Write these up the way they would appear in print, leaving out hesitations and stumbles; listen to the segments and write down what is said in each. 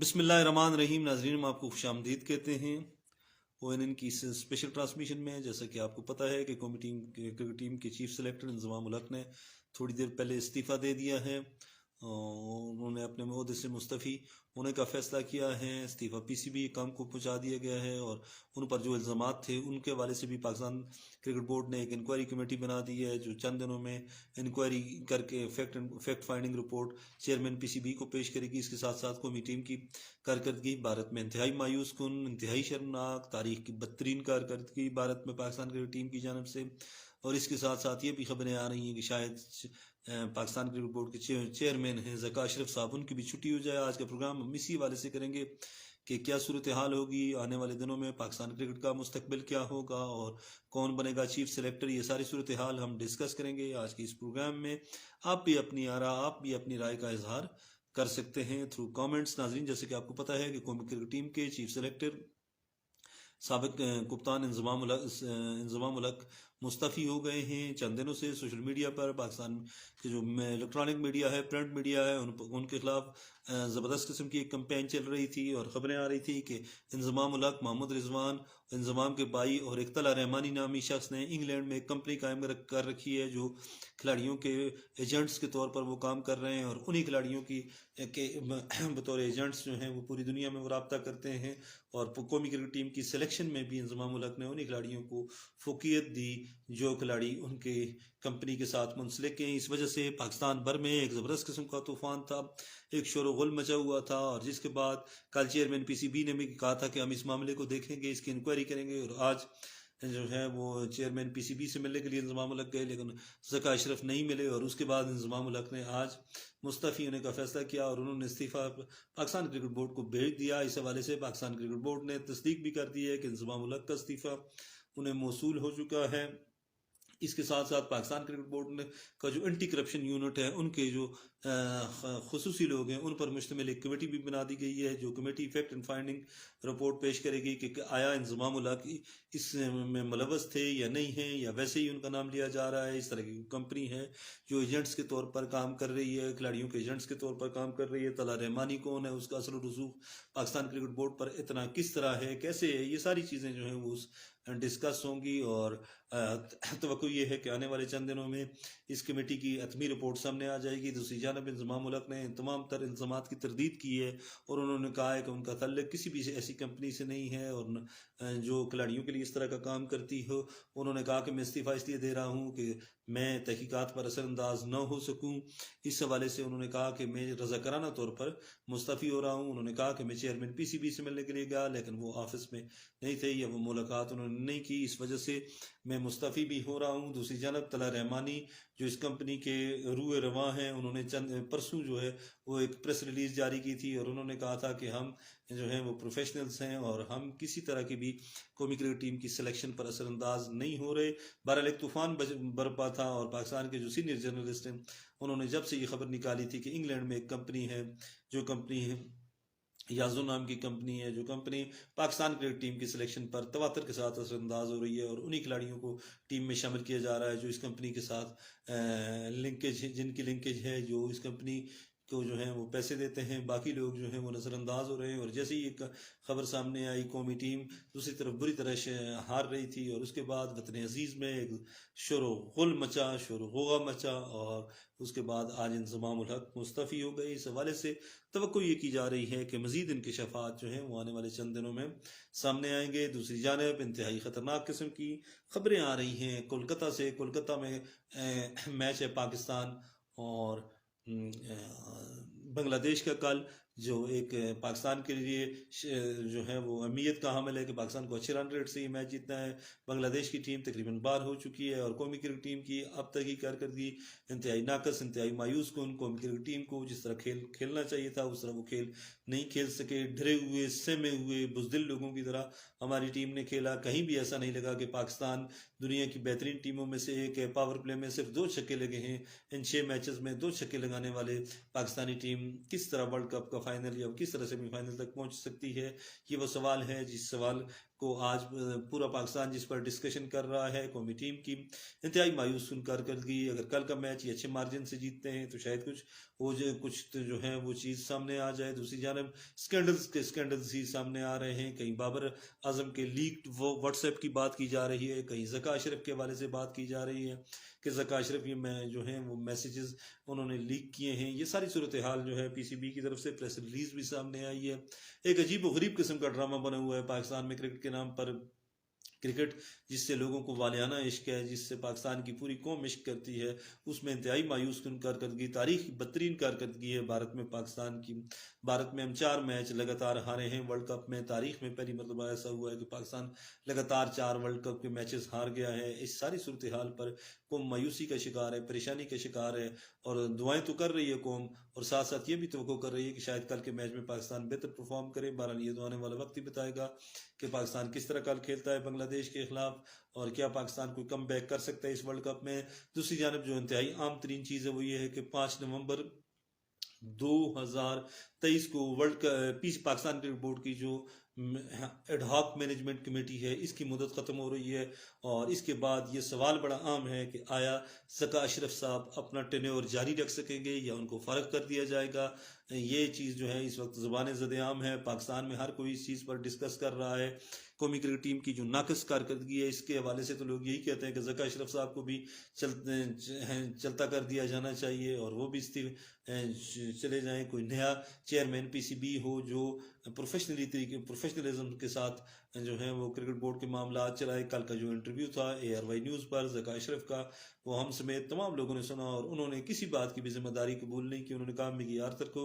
बिस्मिल्लाहिर्रहमानिर्रहीम। नाजरीन, हम आपको खुश आमदीद कहते हैं ONN की इस स्पेशल ट्रांसमिशन में। जैसा कि आपको पता है कि कौमी क्रिकेट टीम के चीफ सेलेक्टर इंजमाम उल हक ने थोड़ी देर पहले इस्तीफ़ा दे दिया है और उन्होंने अपने ओहदे से मुस्तफ़ी होने का फ़ैसला किया है। इस्तीफ़ा PCB काम को पहुंचा दिया गया है और उन पर जो इल्ज़ामात थे उनके हवाले से भी पाकिस्तान क्रिकेट बोर्ड ने एक इंक्वायरी कमेटी बना दी है जो चंद दिनों में इंक्वायरी करके fact finding report chairman PCB को पेश करेगी। इसके साथ साथ कौमी टीम की कारकर्दगी भारत में इंतहाई मायूस कुन, इंतहाई शर्मनाक, तारीख की बदतरीन कारकर्दगी भारत में पाकिस्तान क्रिकेट टीम की जानब से। और इसके साथ साथ ये भी खबरें आ रही हैं कि शायद पाकिस्तान क्रिकेट बोर्ड के चेयरमैन हैं ज़का अशरफ साहब, उनकी भी छुट्टी हो जाए। आज का प्रोग्राम हम इसी हवाले से करेंगे कि क्या सूरत हाल होगी आने वाले दिनों में, पाकिस्तान क्रिकेट का मुस्तकबिल क्या होगा और कौन बनेगा चीफ सेलेक्टर। ये सारी सूरत हाल हम डिस्कस करेंगे आज के इस प्रोग्राम में। आप भी अपनी आरा, आप भी अपनी राय का इजहार कर सकते हैं थ्रू कमेंट्स। नाजरीन, जैसे कि आपको पता है कि कौमी क्रिकेट टीम के चीफ सेलेक्टर साबिक कप्तान इंजमाम उल हक मुस्तफ़ी हो गए हैं। चंद दिनों से सोशल मीडिया पर पाकिस्तान के जो इलेक्ट्रॉनिक मीडिया है, प्रिंट मीडिया है, उनके खिलाफ ज़बरदस्त किस्म की एक कैंपेन चल रही थी और ख़बरें आ रही थी कि इंजमाम उल हक, मोहम्मद रिजवान, इंजमाम के भाई और इकतला रहमानी नामी शख्स ने इंग्लैंड में एक कंपनी कायम कर रखी है जो खिलाड़ियों के एजेंट्स के तौर पर वो काम कर रहे हैं और उन्हीं खिलाड़ियों की के बतौर एजेंट्स जो हैं वो पूरी दुनिया में वो रब्ता करते हैं। और कौमी क्रिकेट टीम की सिलेक्शन में भी इंजमाम उल हक ने उन्हीं खिलाड़ियों को फोकियत दी जो खिलाड़ी उनके कंपनी के साथ मुंसलिक हैं। इस वजह से पाकिस्तान भर में एक ज़बरदस्त किस्म का तूफ़ान था, एक शोर गुल मचा हुआ था। और जिसके बाद कल चेयरमैन PCB ने भी कहा था कि हम इस मामले को देखेंगे, इसकी इंक्वायरी करेंगे। और आज जो है वो चेयरमैन PCB से मिलने के लिए इंजमाम उल हक गए, लेकिन ज़का अशरफ नहीं मिले। और उसके बाद इंजमाम उल हक ने आज मुस्तफ़ी होने का फ़ैसला किया और उन्होंने इस्तीफ़ा पाकिस्तान क्रिकेट बोर्ड को भेज दिया। इस हवाले से पाकिस्तान क्रिकेट बोर्ड ने तस्दीक भी कर दी है कि इंजमाम उल हक का इस्तीफ़ा उन्हें मौसूल हो चुका है। इसके साथ साथ पाकिस्तान क्रिकेट बोर्ड ने का जो एंटी करप्शन यूनिट है, उनके जो खुसूसी लोग हैं उन पर मुश्तमिल एक कमेटी भी बना दी गई है जो committee fact and finding report पेश करेगी कि आया इंजमाम उल हक इस में मुलव्वस थे या नहीं है, या वैसे ही उनका नाम लिया जा रहा है। इस तरह की कंपनी है जो एजेंट्स के तौर पर काम कर रही है, खिलाड़ियों के एजेंट्स के तौर पर काम कर रही है। तला रहमानी कौन है, उसका असर रसूख पाकिस्तान क्रिकेट बोर्ड पर इतना किस तरह है, कैसे है, ये सारी चीज़ें जो हैं वो डिस्कस होंगी। और तवक्को ये है कि आने वाले चंद दिनों में इस कमेटी की हतमी रिपोर्ट सामने आ जाएगी। दूसरी जानब इंजमाम उल हक ने तमाम तर इल्ज़ामात की तरदीद की है और उन्होंने कहा है कि उनका तल्लुक़ किसी भी ऐसी कंपनी से नहीं है और जो खिलाड़ियों के लिए इस तरह का काम करती हो। उन्होंने कहा कि मैं इस्तीफ़ा इसलिए दे रहा हूँ कि मैं तहकीकात पर असरअंदाज न हो सकूँ। इस हवाले से उन्होंने कहा कि मैं रज़ाकाराना तौर पर मुस्तफ़ी हो रहा हूँ। उन्होंने कहा कि मैं चेयरमैन PCB से मिलने के लिए गया, लेकिन वो ऑफिस में नहीं थे या वो मुलाकात उन्होंने नहीं की, इस वजह से मैं मुस्तफ़ी भी हो रहा हूँ। दूसरी जानब तला रहमानी जो इस कंपनी के रूए रवां हैं, उन्होंने चंद परसों जो है वो एक प्रेस रिलीज़ जारी की थी और उन्होंने कहा था कि हम जो हैं वो प्रोफेशनल्स हैं और हम किसी तरह की भी कौमी क्रिकेट टीम की सिलेक्शन पर असरअंदाज नहीं हो रहे। बहरहाल एक तूफ़ान बरपा था और पाकिस्तान के जो सीनियर जर्नलिस्ट हैं उन्होंने जब से ये खबर निकाली थी कि इंग्लैंड में एक कंपनी है, जो कंपनी है याजो नाम की कंपनी है, जो कंपनी पाकिस्तान क्रिकेट टीम की सिलेक्शन पर तवातर के साथ असरअंदाज हो रही है और उन्हीं खिलाड़ियों को टीम में शामिल किया जा रहा है जो इस कंपनी के साथ लिंकेज, जिनकी लिंकेज है, जो इस कंपनी को जो है वो पैसे देते हैं। बाकी लोग जो हैं वो नज़रअंदाज हो रहे हैं। और जैसे ही एक खबर सामने आई, कौमी टीम दूसरी तरफ बुरी तरह से हार रही थी और उसके बाद वतन अजीज़ में एक शोर गुल मचा, शोर गुगा मचा और उसके बाद आज इंजमाम उल हक मुस्तफ़ी हो गए। इस हवाले से तवक्को ये की जा रही है कि मज़ीद इंकशाफात जो हैं वो आने वाले चंद दिनों में सामने आएंगे। दूसरी जानब इंतहाई ख़तरनाक किस्म की खबरें आ रही हैं कोलकाता से। कोलकाता में मैच है पाकिस्तान और बांग्लादेश का कल, जो एक पाकिस्तान के लिए जो है वो अहमियत का हामिल है कि पाकिस्तान को अच्छे रन रेट से ये मैच जीतना है। बांग्लादेश की टीम तकरीबन बार हो चुकी है और कौमी क्रिकेट टीम की अब तक की कारकर्दगी इंतहाई नाकस, इंतहाई मायूस कुन। कौमी क्रिकेट टीम को जिस तरह खेलना चाहिए था उस तरह वो खेल नहीं खेल सके। डरे हुए, सहमे हुए, बुज़दिल लोगों की तरह हमारी टीम ने खेला। कहीं भी ऐसा नहीं लगा कि पाकिस्तान दुनिया की बेहतरीन टीमों में से एक है। पावर प्ले में सिर्फ 2 छक्के लगे हैं। इन 6 मैचेस में 2 छक्के लगाने वाले पाकिस्तानी टीम टीम किस तरह वर्ल्ड कप का फाइनल या किस तरह सेमीफाइनल तक पहुंच सकती है, ये वो सवाल है जिस सवाल को आज पूरा पाकिस्तान जिस पर डिस्कशन कर रहा है। कौमी टीम की इंतहाई मायूस सुन कारकर्दगी, अगर कल का मैच ये अच्छे मार्जिन से जीतते हैं तो शायद कुछ तो जो है वो चीज़ सामने आ जाए। दूसरी जानब स्कैंडल्स ही सामने आ रहे हैं। कहीं बाबर आजम के लीक्ड वो व्हाट्सएप की बात की जा रही है, कहीं ज़का अशरफ के हवाले से बात की जा रही है कि ज़का अशरफ ये मैं जो हैं वो मैसेजेस उन्होंने लीक किए हैं। ये सारी सूरत हाल जो है पीसीबी की तरफ से प्रेस रिलीज भी सामने आई है। एक अजीब व गरीब किस्म का ड्रामा बना हुआ है पाकिस्तान में क्रिकेट के नाम पर। क्रिकेट जिससे लोगों को वालियाना इश्क है, जिससे पाकिस्तान की पूरी कौम इश्क करती है, उसमें इंतहाई मायूस कुन कारकर्दगी, तारीख की बदतरीन कारकर्दगी है भारत में पाकिस्तान की। भारत में हम 4 मैच लगातार हारे हैं वर्ल्ड कप में। तारीख में पहली मरतबा ऐसा हुआ है कि पाकिस्तान लगातार 4 वर्ल्ड कप के मैचेस हार गया है। इस सारी सूरत हाल पर कौम मायूसी का शिकार है, परेशानी का शिकार है, और दुआएं तो कर रही है कौम, और साथ साथ ये भी तवक्को कर रही है कि शायद कल के मैच में पाकिस्तान बेहतर परफॉर्म करे। बहरहाल ये तो आने वाला वक्त ही बताएगा कि पाकिस्तान किस तरह कल खेलता है बांग्लादेश के खिलाफ, और क्या पाकिस्तान कोई कम बैक कर सकता है इस वर्ल्ड कप में। दूसरी जानब जो इंतहाई आम तरीन चीज़ है वो ये है कि 5 नवंबर 2023 को पाकिस्तान क्रिकेट बोर्ड की जो एडहॉक मैनेजमेंट कमेटी है इसकी मुदत ख़त्म हो रही है, और इसके बाद ये सवाल बड़ा आम है कि आया ज़का अशरफ साहब अपना टेन्योर जारी रख सकेंगे या उनको फ़र्क कर दिया जाएगा। ये चीज़ जो है इस वक्त ज़ुबान ज़द-ए-आम है, पाकिस्तान में हर कोई इस चीज़ पर डिस्कस कर रहा है। कौमी क्रिकेट टीम की जो नाकस कारकर्दगी है इसके हवाले से तो लोग यही कहते हैं कि ज़का अशरफ साहब को भी चलता कर दिया जाना चाहिए और वो भी चले जाएं। कोई नया चेयरमैन पीसीबी हो जो प्रोफेशनलिज्म के साथ जो है वो क्रिकेट बोर्ड के मामला चलाए। कल का जो इंटरव्यू था ARY न्यूज़ पर ज़का अशरफ का, वो हम समेत तमाम लोगों ने सुना और उन्होंने किसी बात की भी जिम्मेदारी कबूल नहीं की। उन्होंने कहा मिकी आर्थर को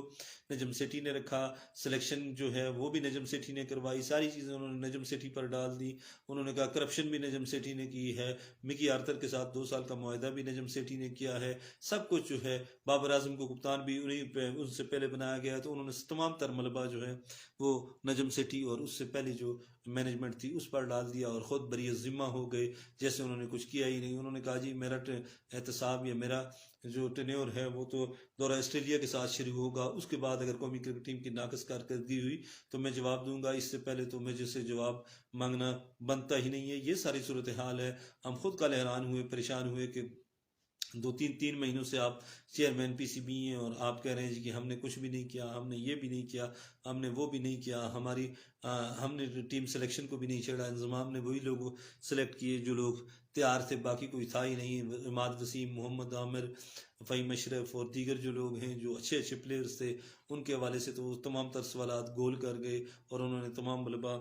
नजम सेठी ने रखा, सिलेक्शन जो है वो भी नजम सेठी ने करवाई, सारी चीज़ें उन्होंने नजम सेठी पर डाल दी। उन्होंने कहा करप्शन भी नजम सेठी ने की है, मिकी आर्थर के साथ 2 साल का मुआहदा भी नजम सेठी ने किया है, सब कुछ जो है बाबर आजम को कप्तान भी उनसे पहले बनाया गया। तो उन्होंने तमाम तर मलबा जो है वो नजम सेठी और उससे पहले जो मैनेजमेंट थी उस पर डाल दिया और ख़ुद बरी ज़िम्मा हो गए जैसे उन्होंने कुछ किया ही नहीं। उन्होंने कहा जी मेरा एहतसाब या मेरा जो टेन्योर है वो तो दौरा ऑस्ट्रेलिया के साथ शुरू होगा, उसके बाद अगर कौमी क्रिकेट टीम की नाकस कारकर्दगी हुई तो मैं जवाब दूंगा, इससे पहले तो मुझे से जवाब मांगना बनता ही नहीं है। ये सारी सूरत हाल है। हम खुद कल हैरान हुए, परेशान हुए कि 2-3 महीनों से आप चेयरमैन पीसीबी हैं और आप कह रहे हैं जी कि हमने कुछ भी नहीं किया, हमने ये भी नहीं किया, हमने वो भी नहीं किया, हमने टीम सिलेक्शन को भी नहीं छेड़ा, इंतज़ाम ने वही लोग सेलेक्ट किए जो लोग तैयार थे, बाकी कोई था ही नहीं। इमाद वसीम, मोहम्मद आमिर, फ़हीम अशरफ और दीगर जो लोग हैं जो अच्छे अच्छे प्लेयर्स थे उनके हवाले से तो वो तमाम तर सवालात गोल कर गए और उन्होंने तमाम मलबा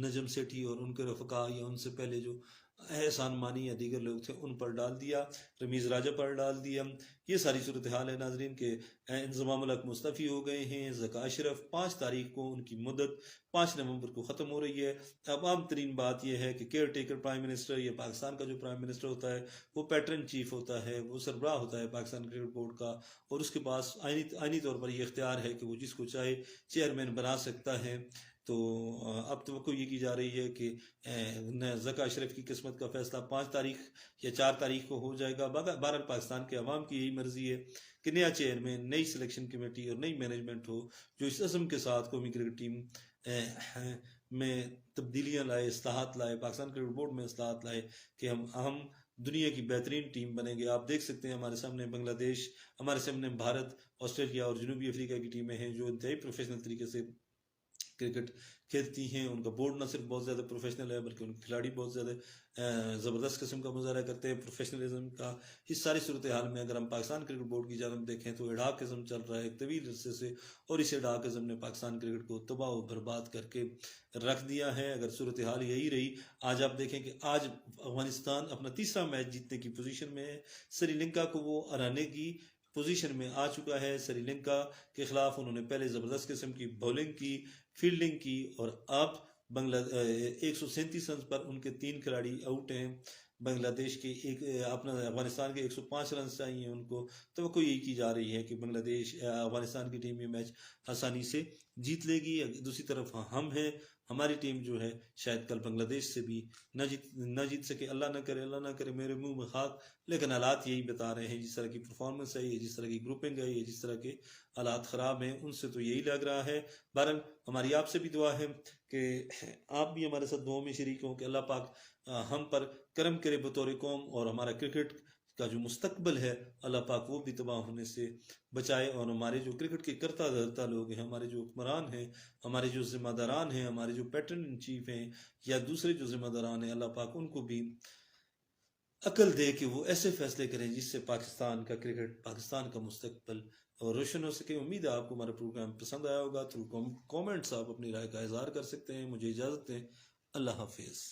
नजम सेठी और उनके रफ़का या उनसे पहले जो एहसान मानी या दीगर लोग थे उन पर डाल दिया, रमीज़ राजा पर डाल दिया। ये सारी सूरत हाल है नाजरीन के इंज़माम उल हक मुस्तफ़ी हो गए हैं। ज़का अशरफ 5 तारीख को उनकी मुद्दत 5 नवंबर को ख़त्म हो रही है। अब आम तरीन बात यह है कि केयर टेकर प्राइम मिनिस्टर या पाकिस्तान का जो प्राइम मिनिस्टर होता है वो पैटर्न चीफ होता है, वो सरबराह होता है पाकिस्तान क्रिकेट बोर्ड का, और उसके पास आइनी तौर पर ये इख्तियार है कि वो जिसको चाहे चेयरमैन बना सकता है। तो अब तो ये की जा रही है कि ज़का अशरफ की किस्मत का फैसला 5 तारीख या 4 तारीख को हो जाएगा। बहरहाल पाकिस्तान के अवाम की यही मर्जी है कि नया चेयरमैन, नई सिलेक्शन कमेटी और नई मैनेजमेंट हो जो इस अज़म के साथ कौमी क्रिकेट टीम में तब्दीलियाँ लाए, इस्लाहात लाए, पाकिस्तान क्रिकेट बोर्ड में इस्लाहात लाए कि हम दुनिया की बेहतरीन टीम बनेंगे। आप देख सकते हैं हमारे सामने बांग्लादेश, हमारे सामने भारत, ऑस्ट्रेलिया और जनूबी अफ्रीका की टीमें हैं जो इंतहाई प्रोफेशनल तरीके से क्रिकेट खेलती हैं। उनका बोर्ड न सिर्फ बहुत ज़्यादा प्रोफेशनल है बल्कि उनके खिलाड़ी बहुत ज़्यादा ज़बरदस्त किस्म का मुजाहरा करते हैं प्रोफेशनलिज्म का। इस सारी सूरत हाल में अगर हम पाकिस्तान क्रिकेट बोर्ड की जानब देखें तो एडाकिज़म चल रहा है एक तवील अरसे से, और इस एडाकिज़म ने पाकिस्तान क्रिकेट को तबाह व बर्बाद करके रख दिया है। अगर सूरत हाल यही रही, आज आप देखें कि आज अफगानिस्तान अपना 3रा मैच जीतने की पोजीशन में है, श्रीलंका को वो हराने की पोजीशन में आ चुका है। श्रीलंका के खिलाफ उन्होंने पहले ज़बरदस्त किस्म की बॉलिंग की, फील्डिंग की, और अब 137 रन पर उनके 3 खिलाड़ी आउट हैं। बांग्लादेश के अपना अफगानिस्तान के 105 रन चाहिए उनको। तो कोई यही की जा रही है कि बांग्लादेश अफगानिस्तान की टीम ये मैच आसानी से जीत लेगी। दूसरी तरफ हम हैं ہماری ٹیم جو ہے شاید کل بنگلہ دیش سے بھی نہ جیت سکے، اللہ نہ کرے، میرے منہ میں خاک، لیکن حالات یہی بتا رہے ہیں، جس طرح کی پرفارمنس ہے، جس طرح کی گروپنگ ہے، جس طرح کے حالات خراب ہیں، ان سے تو یہی لگ رہا ہے۔ بہرحال ہماری آپ سے بھی دعا ہے کہ آپ بھی ہمارے ساتھ دعاؤں میں شریک ہوں کہ اللہ پاک ہم پر کرم کرے بطور قوم، اور ہمارا کرکٹ کا جو مستقبل ہے اللہ پاک وہ بھی تباہ ہونے سے بچائے، اور ہمارے جو کرکٹ کے کرتا دھرتا لوگ ہیں، ہمارے جو حکمران ہیں، ہمارے جو ذمہ داران ہیں، ہمارے جو پیٹرن ان چیف ہیں یا دوسرے جو ذمہ داران ہیں، اللہ پاک ان کو بھی عقل دے کہ وہ ایسے فیصلے کریں جس سے پاکستان کا کرکٹ، پاکستان کا مستقبل اور روشن ہو سکے۔ امید ہے آپ کو ہمارا پروگرام پسند آیا ہوگا۔ تھرو کومنٹس آپ اپنی رائے کا اظہار کر سکتے ہیں۔ مجھے اجازت دیں، اللہ حافظ۔